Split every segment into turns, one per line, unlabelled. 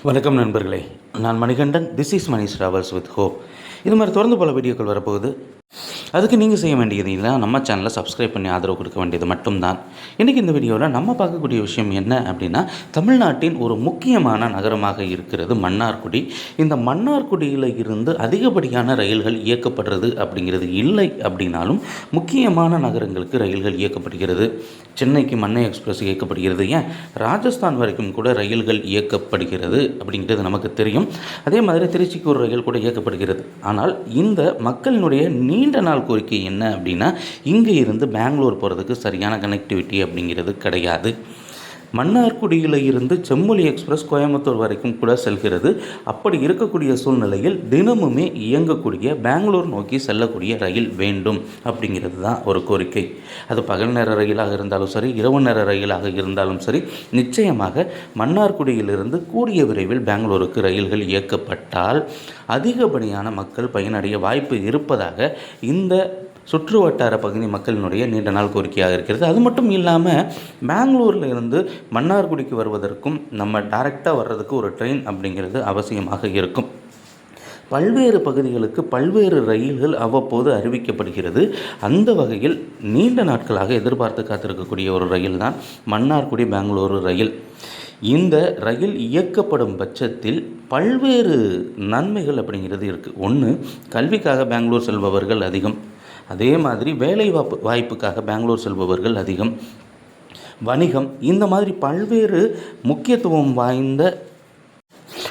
வணக்கம் நண்பர்களே, நான் Manikandan. This is Mani travels with hope. இது மாதிரி தொடர்ந்து பல வீடியோக்கள் வரப்போகுது. அதுக்கு நீங்கள் செய்ய வேண்டியது இல்லை, நம்ம சேனலை சப்ஸ்கிரைப் பண்ணி ஆதரவு கொடுக்க வேண்டியது மட்டும்தான். இன்றைக்கி இந்த வீடியோவில் நம்ம பார்க்கக்கூடிய விஷயம் என்ன அப்படின்னா, தமிழ்நாட்டின் ஒரு முக்கியமான நகரமாக இருக்கிறது மன்னார்குடி. இந்த மன்னார்குடியில் இருந்து அதிகப்படியான ரயில்கள் இயக்கப்படுறது அப்படிங்கிறது இல்லை அப்படின்னாலும் முக்கியமான நகரங்களுக்கு ரயில்கள் இயக்கப்படுகிறது. சென்னைக்கு மன்னை எக்ஸ்பிரஸ் இயக்கப்படுகிறது, ஏன் ராஜஸ்தான் வரைக்கும் கூட ரயில்கள் இயக்கப்படுகிறது அப்படிங்கிறது நமக்கு தெரியும். அதே மாதிரி திருச்சிக்கு ஒரு ரயில் கூட இயக்கப்படுகிறது. ஆனால் இந்த மக்களினுடைய நீண்ட நாள் கோரிக்கை என்ன அப்படின்னா, இங்கே இருந்து பெங்களூர் போகிறதுக்கு சரியான கனெக்டிவிட்டி அப்படிங்கிறது கிடையாது. மன்னார்குடியில் இருந்து செம்மொழி எக்ஸ்பிரஸ் கோயம்புத்தூர் வரைக்கும் கூட செல்கிறது. அப்படி இருக்கக்கூடிய சூழ்நிலையில் தினமுமே இயங்கக்கூடிய பெங்களூர் நோக்கி செல்லக்கூடிய ரயில் வேண்டும் அப்படிங்கிறது தான் ஒரு கோரிக்கை. அது பகல் நேர ரயிலாக இருந்தாலும் சரி, இரவு நேர ரயிலாக இருந்தாலும் சரி, நிச்சயமாக மன்னார்குடியிலிருந்து கூடிய விரைவில் பெங்களூருக்கு ரயில்கள் இயக்கப்பட்டால் அதிகப்படியான மக்கள் பயனடைய வாய்ப்பு இருப்பதாக இந்த சுற்று வட்டார பகுதி மக்களினுடைய நீண்ட நாள் கோரிக்கையாக இருக்கிறது. அது மட்டும் இல்லாமல் பெங்களூரில் இருந்து மன்னார்குடிக்கு வருவதற்கும் நம்ம டைரெக்டாக வர்றதுக்கு ஒரு ட்ரெயின் அப்படிங்கிறது அவசியமாக இருக்கும். பல்வேறு பகுதிகளுக்கு பல்வேறு ரயில்கள் அவ்வப்போது அறிவிக்கப்படுகிறது. அந்த வகையில் நீண்ட நாட்களாக எதிர்பார்த்து காத்திருக்கக்கூடிய ஒரு ரயில் தான் மன்னார்குடி பெங்களூரு ரயில். இந்த ரயில் இயக்கப்படும் பட்சத்தில் பல்வேறு நன்மைகள் அப்படிங்கிறது இருக்குது. ஒன்று, கல்விக்காக பெங்களூர் செல்பவர்கள் அதிகம். அதே மாதிரி வேலை வாய்ப்புக்காக பெங்களூர் செல்பவர்கள் அதிகம். வணிகம், இந்த மாதிரி பல்வேறு முக்கியத்துவம் வாய்ந்த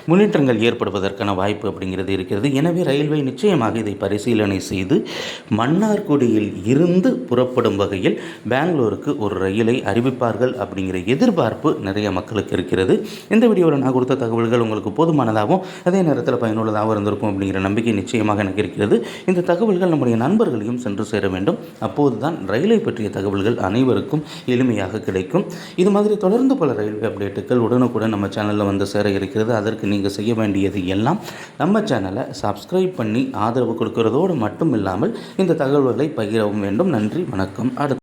முன்னேற்றங்கள் ஏற்படுவதற்கான வாய்ப்பு அப்படிங்கிறது இருக்கிறது. எனவே ரயில்வே நிச்சயமாக இதை பரிசீலனை செய்து மன்னார்குடியில் இருந்து புறப்படும் வகையில் பெங்களூருக்கு ஒரு ரயிலை அறிவிப்பார்கள் அப்படிங்கிற எதிர்பார்ப்பு நிறைய மக்களுக்கு இருக்கிறது. இந்த வீடியோவில் நான் கொடுத்த தகவல்கள் உங்களுக்கு போதுமானதாகவும் அதே நேரத்தில் பயனுள்ளதாகவும் இருந்திருக்கும் அப்படிங்கிற நம்பிக்கை நிச்சயமாக எனக்கு இருக்கிறது. இந்த தகவல்கள் நம்முடைய நண்பர்களையும் சென்று சேர வேண்டும். அப்போது தான் ரயிலை பற்றிய தகவல்கள் அனைவருக்கும் எளிமையாக கிடைக்கும். இது மாதிரி தொடர்ந்து பல ரயில்வே அப்டேட்டுகள் உடனுக்குடன் நம்ம சேனலில் வந்து சேர இருக்கிறது. அதற்கு நீங்கள் செய்ய வேண்டியது எல்லாம் நம்ம சேனலை சப்ஸ்கிரைப் பண்ணி ஆதரவு கொடுக்கிறதோடு மட்டும் இல்லாமல் இந்த தகவல்களை பகிரவும் வேண்டும். நன்றி, வணக்கம்.